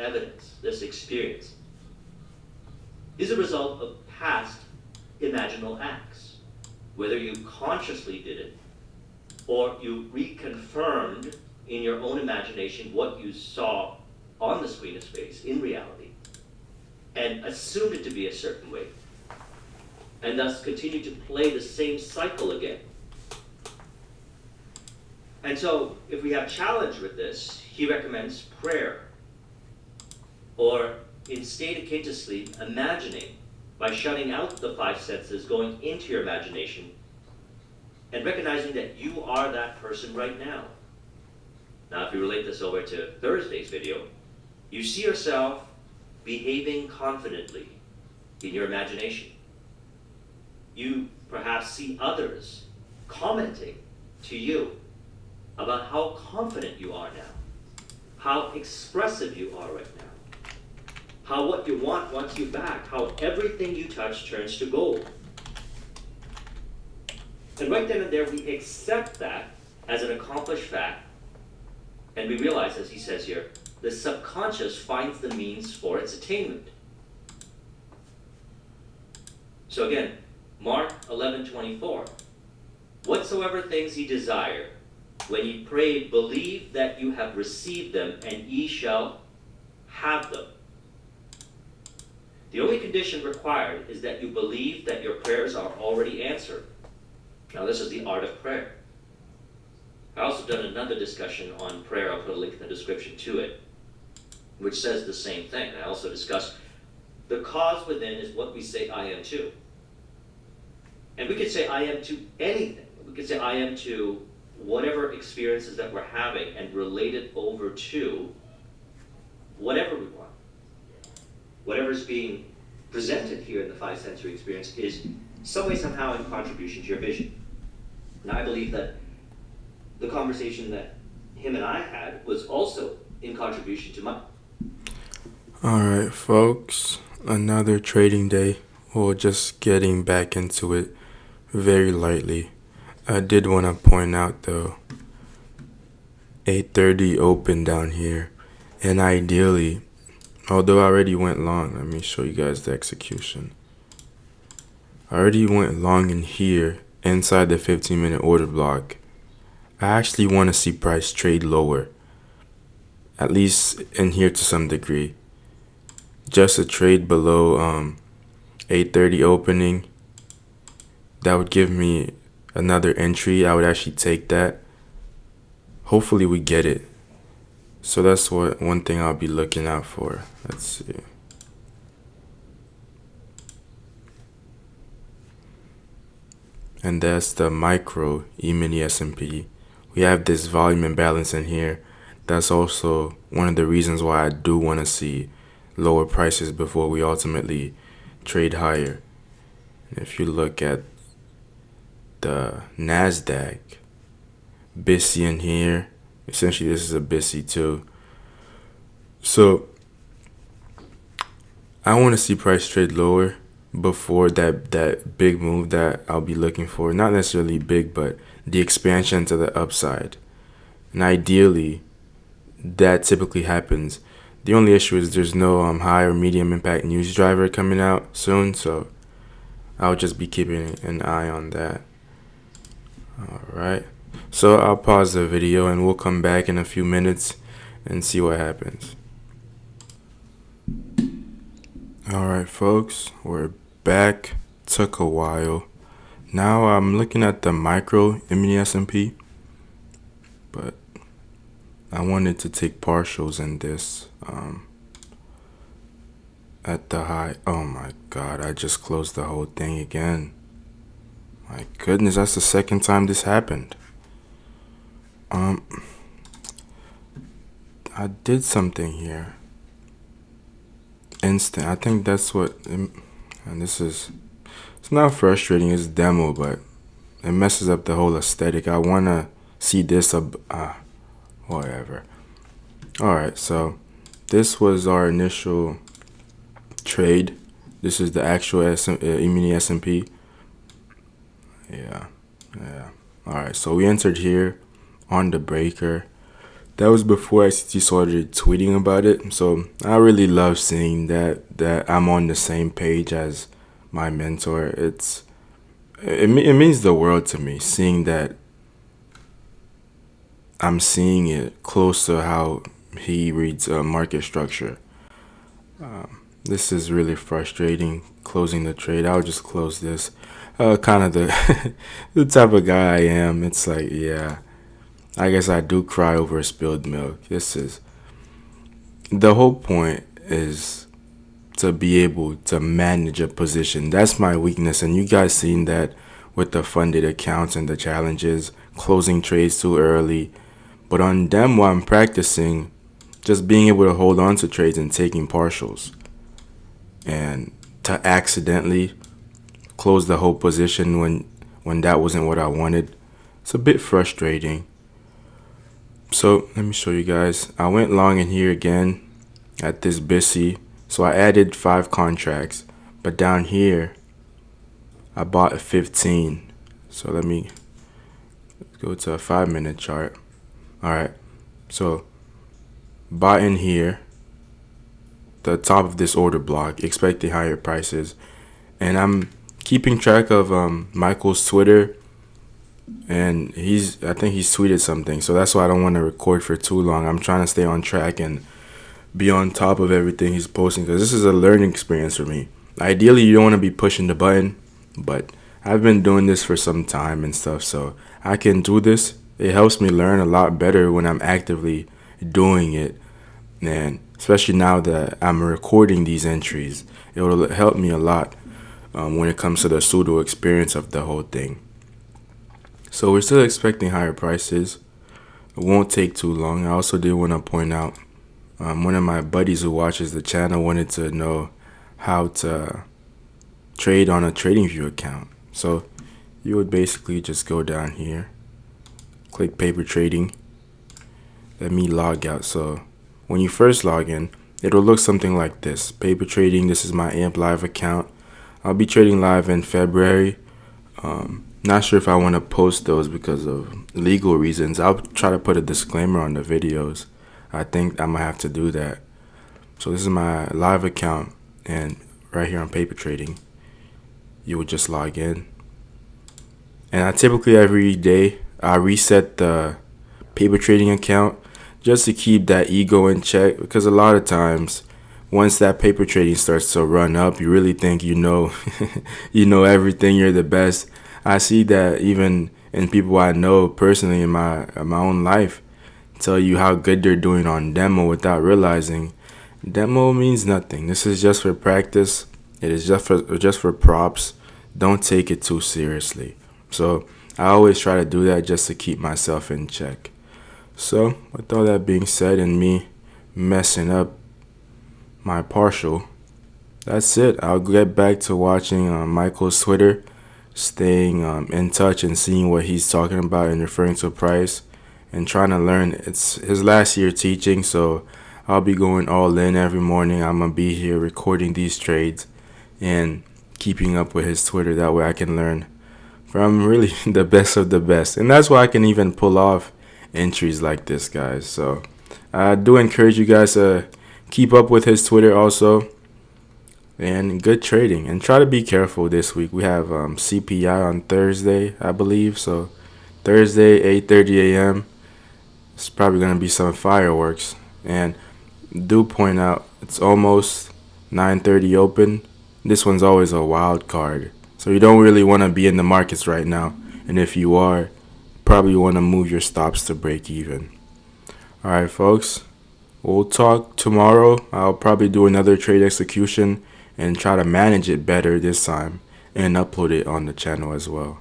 evidence, this experience, is a result of past imaginal acts, whether you consciously did it or you reconfirmed in your own imagination what you saw on the screen of space in reality and assumed it to be a certain way, and thus continue to play the same cycle again. And so, if we have challenge with this, he recommends prayer, or in state akin to sleep, imagining by shutting out the five senses, going into your imagination, and recognizing that you are that person right now. Now, if you relate this over to Thursday's video, you see yourself behaving confidently in your imagination. You perhaps see others commenting to you about how confident you are now, how expressive you are right now, how what you want wants you back, how everything you touch turns to gold. And right then and there, we accept that as an accomplished fact, and we realize, as he says here, the subconscious finds the means for its attainment. So again, Mark 11:24, whatsoever things ye desire, when ye pray, believe that you have received them, and ye shall have them. The only condition required is that you believe that your prayers are already answered. Now, this is the art of prayer. I also done another discussion on prayer. I'll put a link in the description to it, which says the same thing. I also discussed the cause within is what we say I am to. And we could say I am to anything. We could say I am to whatever experiences that we're having and relate it over to whatever we want. Whatever's being presented here in the five sensory experience is some way, somehow in contribution to your vision. Now, I believe that the conversation that him and I had was also in contribution to mine. All right, folks, another trading day. Well, just getting back into it very lightly. I did want to point out, though, 8:30 open down here. And ideally, although I already went long, let me show you guys the execution. I already went long in here inside the 15-minute order block. I actually want to see price trade lower, at least in here to some degree. Just a trade below 8:30 opening, that would give me another entry. I would actually take that. Hopefully we get it. So that's one thing I'll be looking out for. Let's see. And that's the micro E-mini S&P. We have this volume imbalance in here. That's also one of the reasons why I do want to see lower prices before we ultimately trade higher. If you look at the NASDAQ, BISI in here, essentially this is a BISI too. So I want to see price trade lower before that big move that I'll be looking for. Not necessarily big, but the expansion to the upside. And ideally, that typically happens. The only issue is there's no high or medium impact news driver coming out soon, so I'll just be keeping an eye on that. Alright, so I'll pause the video and we'll come back in a few minutes and see what happens. Alright, folks, we're back. Took a while. Now I'm looking at the micro mini S&P, but I wanted to take partials in this at the high. Oh my god, I just closed the whole thing again. My goodness, that's the second time this happened. I did something here. Instant. I think that's what, and this is, it's not frustrating, it's demo, but it messes up the whole aesthetic. I want to see this, whatever. Alright, so this was our initial trade. This is the actual mini S&P. Yeah. Alright, so we entered here on the breaker. That was before ICT started tweeting about it. So I really love seeing that I'm on the same page as my mentor. It means the world to me seeing that I'm seeing it close to how he reads market structure. This is really frustrating. Closing the trade. I'll just close this. Kind of the the type of guy I am. It's like, yeah, I guess I do cry over spilled milk. This is the whole point is to be able to manage a position. That's my weakness, and you guys seen that with the funded accounts and the challenges, closing trades too early. But on demo, I'm practicing just being able to hold on to trades and taking partials. And to accidentally close the whole position when that wasn't what I wanted, it's a bit frustrating. So let me show you guys. I went long in here again at this BISI. So I added 5 contracts, but down here I bought 15. So let's go to a 5-minute chart. All right. So bought in here, the top of this order block, expecting higher prices, and I'm keeping track of Michael's Twitter, and I think he's tweeted something, so that's why I don't want to record for too long. I'm trying to stay on track and be on top of everything he's posting because this is a learning experience for me. Ideally, you don't want to be pushing the button, but I've been doing this for some time and stuff, so I can do this. It helps me learn a lot better when I'm actively doing it, and especially now that I'm recording these entries, it will help me a lot when it comes to the pseudo experience of the whole thing. So we're still expecting higher prices. It won't take too long. I also did want to point out one of my buddies who watches the channel wanted to know how to trade on a TradingView account. So you would basically just go down here, click paper trading, let me log out. So when you first log in, it'll look something like this. Paper trading, this is my AMP Live account. I'll be trading live in February. Not sure if I want to post those because of legal reasons. I'll try to put a disclaimer on the videos. I think I'm going to have to do that. So this is my live account, and right here on paper trading, you would just log in. And I typically every day, I reset the paper trading account just to keep that ego in check, because a lot of times once that paper trading starts to run up, you really think you know you know everything, you're the best. I see that even in people I know personally in my own life, tell you how good they're doing on demo without realizing demo means nothing. This is just for practice. It is just for props. Don't take it too seriously. So I always try to do that just to keep myself in check. So with all that being said and me messing up my partial, that's it. I'll get back to watching Michael's Twitter, staying in touch and seeing what he's talking about and referring to price and trying to learn. It's his last year teaching, so I'll be going all in every morning. I'm going to be here recording these trades and keeping up with his Twitter. That way I can learn from really the best of the best. And that's why I can even pull off entries like this, guys. So I do encourage you guys to keep up with his Twitter also, and good trading, and try to be careful this week. We have CPI on Thursday, I believe. So Thursday 8:30 a.m. it's probably going to be some fireworks. And do point out it's almost 9:30 open. This one's always a wild card, so you don't really want to be in the markets right now, and if you are, probably want to move your stops to break even. Alright folks, we'll talk tomorrow. I'll probably do another trade execution and try to manage it better this time and upload it on the channel as well.